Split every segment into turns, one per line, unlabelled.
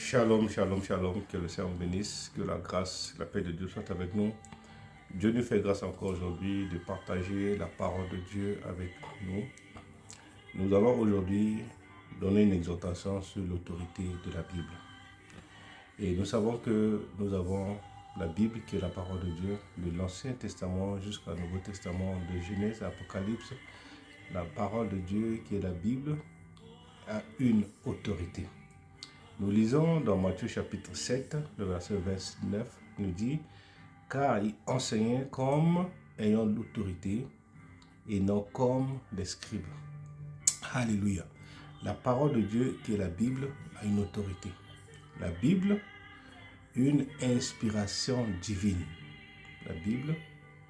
Shalom, shalom, shalom, que le Seigneur bénisse, que la grâce, la paix de Dieu soit avec nous. Dieu nous fait grâce encore aujourd'hui de partager la parole de Dieu avec nous. Nous allons aujourd'hui donner une exhortation sur l'autorité de la Bible. Et nous savons que nous avons la Bible qui est la parole de Dieu, de l'Ancien Testament jusqu'au Nouveau Testament, de Genèse à Apocalypse. La parole de Dieu qui est la Bible a une autorité. Nous lisons dans Matthieu chapitre 7, le verset 29, nous dit « Car il enseignait comme ayant l'autorité et non comme des scribes. » Alléluia. La parole de Dieu qui est la Bible a une autorité. La Bible, une inspiration divine. La Bible,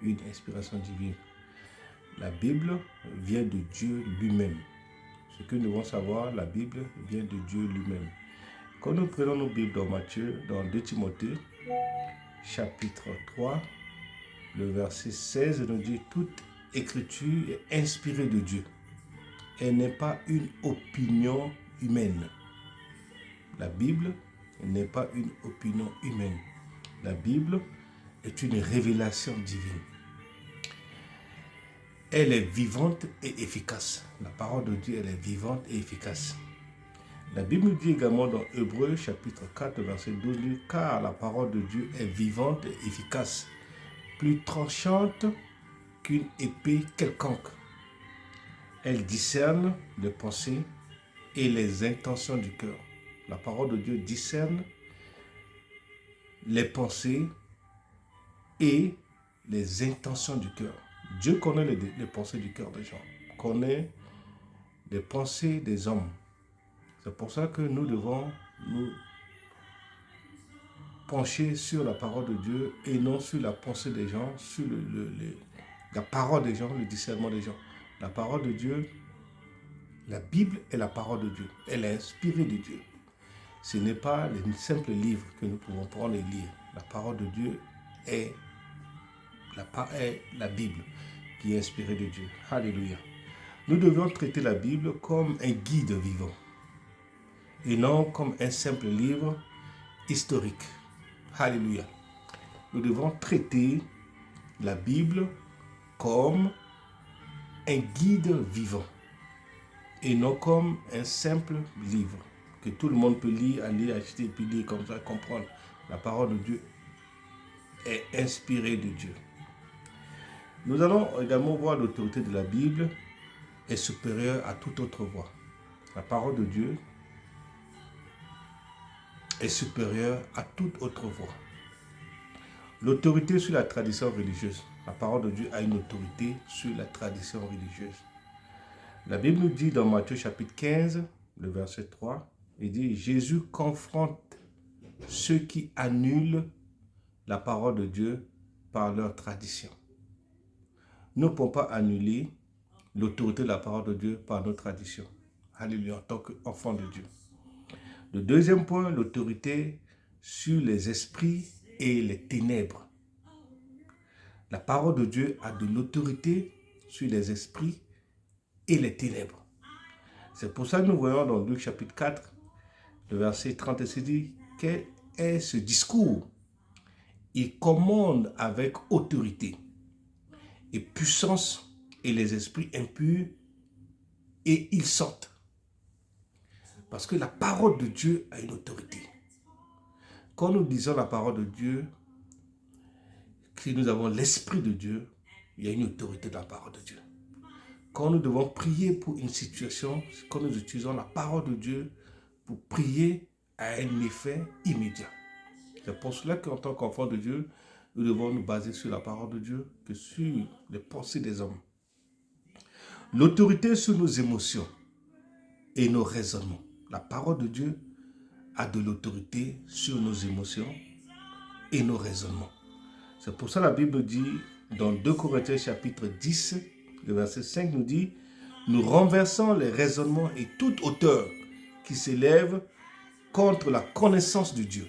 une inspiration divine. La Bible vient de Dieu lui-même. Ce que nous devons savoir, la Bible vient de Dieu lui-même. Quand nous prenons nos Bibles dans Matthieu, dans 2 Timothée, chapitre 3, le verset 16 nous dit « Toute écriture est inspirée de Dieu. Elle n'est pas une opinion humaine. » La Bible n'est pas une opinion humaine. La Bible est une révélation divine. Elle est vivante et efficace. La parole de Dieu, elle est vivante et efficace. La Bible nous dit également dans Hébreux chapitre 4, verset 12, « Car la parole de Dieu est vivante et efficace, plus tranchante qu'une épée quelconque. Elle discerne les pensées et les intentions du cœur. » La parole de Dieu discerne les pensées et les intentions du cœur. Dieu connaît les pensées du cœur des gens, connaît les pensées des hommes. C'est pour ça que nous devons nous pencher sur la parole de Dieu et non sur la pensée des gens, sur la parole des gens, le discernement des gens. La parole de Dieu, la Bible est la parole de Dieu. Elle est inspirée de Dieu. Ce n'est pas les simples livres que nous pouvons prendre et lire. La parole de Dieu est la Bible qui est inspirée de Dieu. Alléluia. Nous devons traiter la Bible comme un guide vivant et non comme un simple livre historique. Alléluia. Nous devons traiter la Bible comme un guide vivant et non comme un simple livre que tout le monde peut lire, aller acheter, puis lire comme ça, comprendre. La parole de Dieu est inspirée de Dieu. Nous allons également voir l'autorité de la Bible est supérieure à toute autre voix. La parole de Dieu est supérieure à toute autre voix. L'autorité sur la tradition religieuse. La parole de Dieu a une autorité sur la tradition religieuse. La Bible nous dit dans Matthieu chapitre 15, le verset 3, il dit « Jésus confronte ceux qui annulent la parole de Dieu par leur tradition. » Nous ne pouvons pas annuler l'autorité de la parole de Dieu par nos traditions. Alléluia, en tant qu'enfant de Dieu. Le deuxième point, l'autorité sur les esprits et les ténèbres. La parole de Dieu a de l'autorité sur les esprits et les ténèbres. C'est pour ça que nous voyons dans Luc chapitre 4, le verset 36 dit, quel est ce discours? Il commande avec autorité et puissance et les esprits impurs et ils sortent. Parce que la parole de Dieu a une autorité. Quand nous disons la parole de Dieu, que nous avons l'Esprit de Dieu, il y a une autorité dans la parole de Dieu. Quand nous devons prier pour une situation, quand nous utilisons la parole de Dieu pour prier à un effet immédiat. C'est pour cela qu'en tant qu'enfant de Dieu, nous devons nous baser sur la parole de Dieu que sur les pensées des hommes. L'autorité sur nos émotions et nos raisonnements. La parole de Dieu a de l'autorité sur nos émotions et nos raisonnements. C'est pour ça que la Bible dit, dans 2 Corinthiens chapitre 10, le verset 5 nous dit, « Nous renversons les raisonnements et toute hauteur qui s'élève contre la connaissance de Dieu. »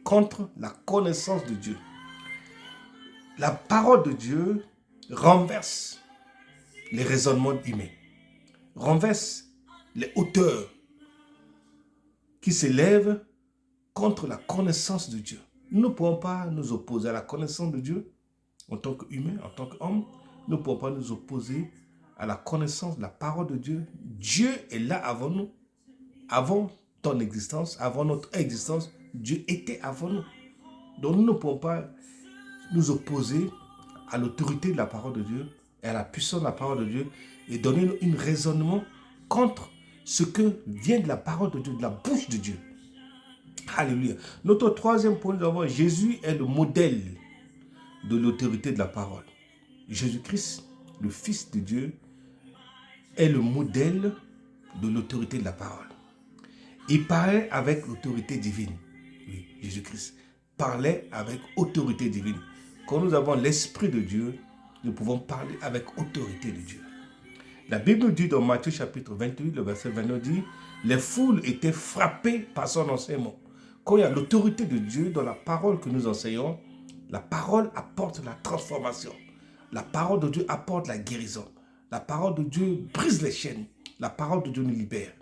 Contre la connaissance de Dieu. La parole de Dieu renverse les raisonnements humains, renverse les hauteurs qui s'élève contre la connaissance de Dieu. Nous ne pouvons pas nous opposer à la connaissance de Dieu en tant qu'humain, en tant qu'homme. Nous ne pouvons pas nous opposer à la connaissance de la parole de Dieu. Dieu est là avant nous. Avant ton existence, avant notre existence, Dieu était avant nous. Donc nous ne pouvons pas nous opposer à l'autorité de la parole de Dieu et à la puissance de la parole de Dieu et donner un raisonnement contre ce que vient de la parole de Dieu, de la bouche de Dieu. Alléluia. Notre troisième point, nous avons Jésus est le modèle de l'autorité de la parole. Jésus-Christ, le Fils de Dieu, est le modèle de l'autorité de la parole. Il parlait avec l'autorité divine. Oui, Jésus-Christ parlait avec autorité divine. Quand nous avons l'Esprit de Dieu, nous pouvons parler avec autorité de Dieu. La Bible dit dans Matthieu chapitre 28, le verset 29 dit, les foules étaient frappées par son enseignement. Quand il y a l'autorité de Dieu dans la parole que nous enseignons, la parole apporte la transformation. La parole de Dieu apporte la guérison. La parole de Dieu brise les chaînes. La parole de Dieu nous libère.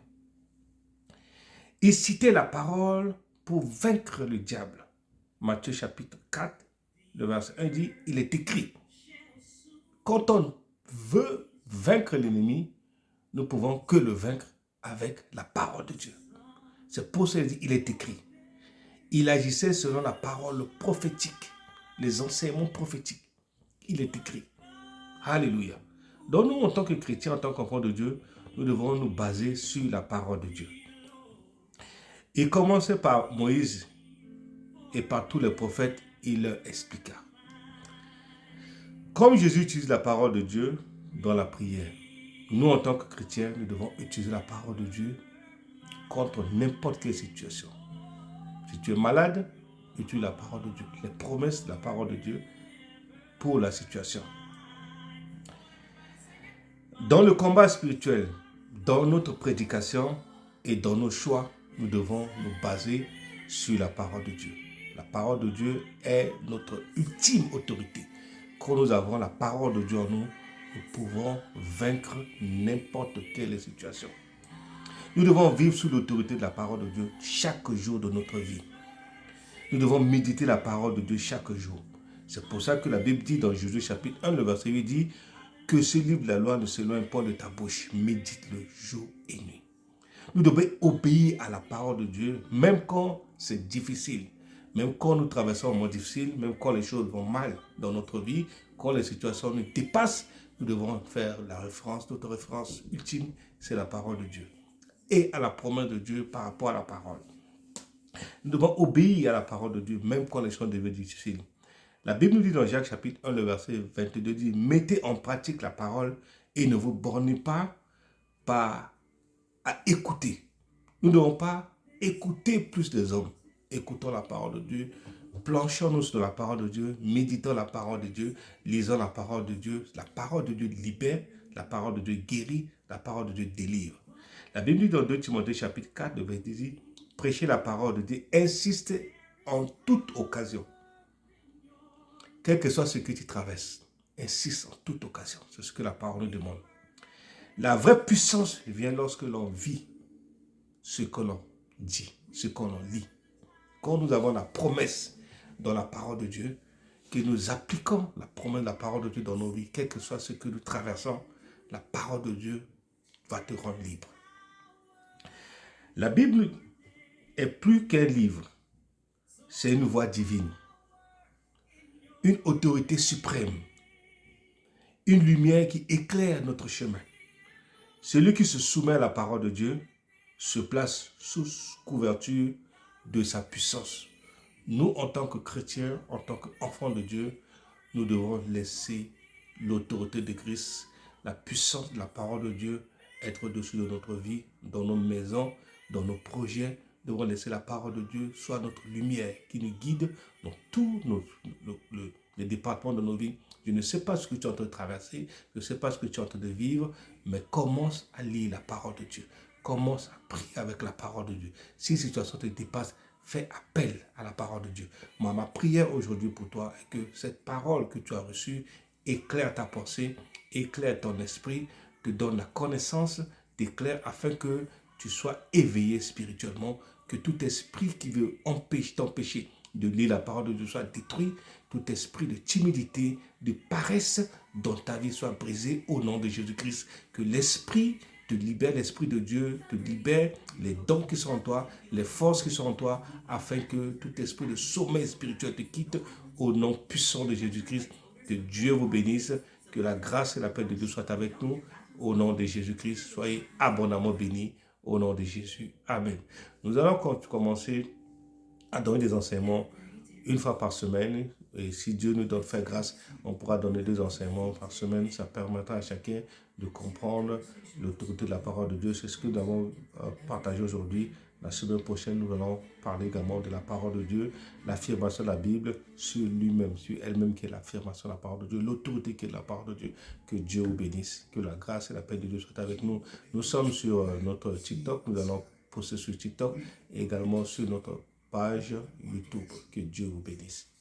Il citait la parole pour vaincre le diable. Matthieu chapitre 4, le verset 1 dit, il est écrit. Quand on veut vaincre l'ennemi, nous pouvons que le vaincre avec la parole de Dieu. C'est pour ça qu'il dit, il est écrit. Il agissait selon la parole prophétique, les enseignements prophétiques. Il est écrit. Alléluia. Donc nous, en tant que chrétiens, en tant qu'enfants de Dieu, nous devons nous baser sur la parole de Dieu. Il commençait par Moïse et par tous les prophètes, il leur expliqua. Comme Jésus utilise la parole de Dieu dans la prière, nous, en tant que chrétiens, nous devons utiliser la parole de Dieu contre n'importe quelle situation. Si tu es malade, utilise la parole de Dieu, les promesses de la parole de Dieu pour la situation. Dans le combat spirituel, dans notre prédication et dans nos choix, nous devons nous baser sur la parole de Dieu. La parole de Dieu est notre ultime autorité. Quand nous avons la parole de Dieu en nous, nous pouvons vaincre n'importe quelle situation. Nous devons vivre sous l'autorité de la parole de Dieu chaque jour de notre vie. Nous devons méditer la parole de Dieu chaque jour. C'est pour ça que la Bible dit dans Josué chapitre 1, le verset 8 dit que ce livre de la loi ne s'éloigne pas de ta bouche, médite-le jour et nuit. Nous devons obéir à la parole de Dieu, même quand c'est difficile, même quand nous traversons un moment difficile, même quand les choses vont mal dans notre vie, quand les situations nous dépassent, nous devons faire la référence, notre référence ultime, c'est la parole de Dieu. Et à la promesse de Dieu par rapport à la parole. Nous devons obéir à la parole de Dieu, même quand les choses deviennent difficiles. La Bible nous dit dans Jacques chapitre 1, le verset 22, dit « Mettez en pratique la parole et ne vous bornez pas à écouter. » Nous ne devons pas écouter plus des hommes. Écoutons la parole de Dieu, planchons-nous sur la parole de Dieu, méditons la parole de Dieu, lisons la parole de Dieu. La parole de Dieu libère, la parole de Dieu guérit, la parole de Dieu délivre. La Bible dit dans 2 Timothée chapitre 4, le verset 10 dit « Prêchez la parole de Dieu, insistez en toute occasion. » Quel que soit ce que tu traverses, insiste en toute occasion. C'est ce que la parole nous demande. La vraie puissance vient lorsque l'on vit ce que l'on dit, ce que l'on lit. Quand nous avons la promesse dans la parole de Dieu, que nous appliquons la promesse de la parole de Dieu dans nos vies, quel que soit ce que nous traversons, la parole de Dieu va te rendre libre. La Bible est plus qu'un livre, c'est une voix divine, une autorité suprême, une lumière qui éclaire notre chemin. Celui qui se soumet à la parole de Dieu se place sous couverture de sa puissance. Nous, en tant que chrétiens, en tant qu'enfants de Dieu, nous devons laisser l'autorité de Christ, la puissance de la parole de Dieu être au-dessus de notre vie, dans nos maisons, dans nos projets. Nous devons laisser la parole de Dieu soit notre lumière qui nous guide dans tous les départements de nos vies. Je ne sais pas ce que tu es en train de traverser, je ne sais pas ce que tu es en train de vivre, mais commence à lire la parole de Dieu. Commence à prier avec la parole de Dieu. Si une situation te dépasse, fais appel à la parole de Dieu. Moi, ma prière aujourd'hui pour toi est que cette parole que tu as reçue éclaire ta pensée, éclaire ton esprit, te donne la connaissance, t'éclaire afin que tu sois éveillé spirituellement, que tout esprit qui veut t'empêcher de lire la parole de Dieu soit détruit, tout esprit de timidité, de paresse dans ta vie soit brisé au nom de Jésus-Christ. Que l'esprit te libère, l'esprit de Dieu te libère, les dons qui sont en toi, les forces qui sont en toi, afin que tout esprit de sommeil spirituel te quitte au nom puissant de Jésus-Christ. Que Dieu vous bénisse, que la grâce et la paix de Dieu soient avec nous. Au nom de Jésus-Christ, soyez abondamment bénis. Au nom de Jésus. Amen. Nous allons commencer à donner des enseignements une fois par semaine. Et si Dieu nous donne faire grâce, on pourra donner 2 enseignements par semaine. Ça permettra à chacun de comprendre l'autorité de la parole de Dieu. C'est ce que nous avons partagé aujourd'hui. La semaine prochaine, nous allons parler également de la parole de Dieu, l'affirmation de la Bible sur lui-même, sur elle-même qui est l'affirmation de la parole de Dieu, l'autorité qui est de la parole de Dieu. Que Dieu vous bénisse, que la grâce et la paix de Dieu soient avec nous. Nous sommes sur notre TikTok, nous allons poster sur TikTok et également sur notre page YouTube. Que Dieu vous bénisse.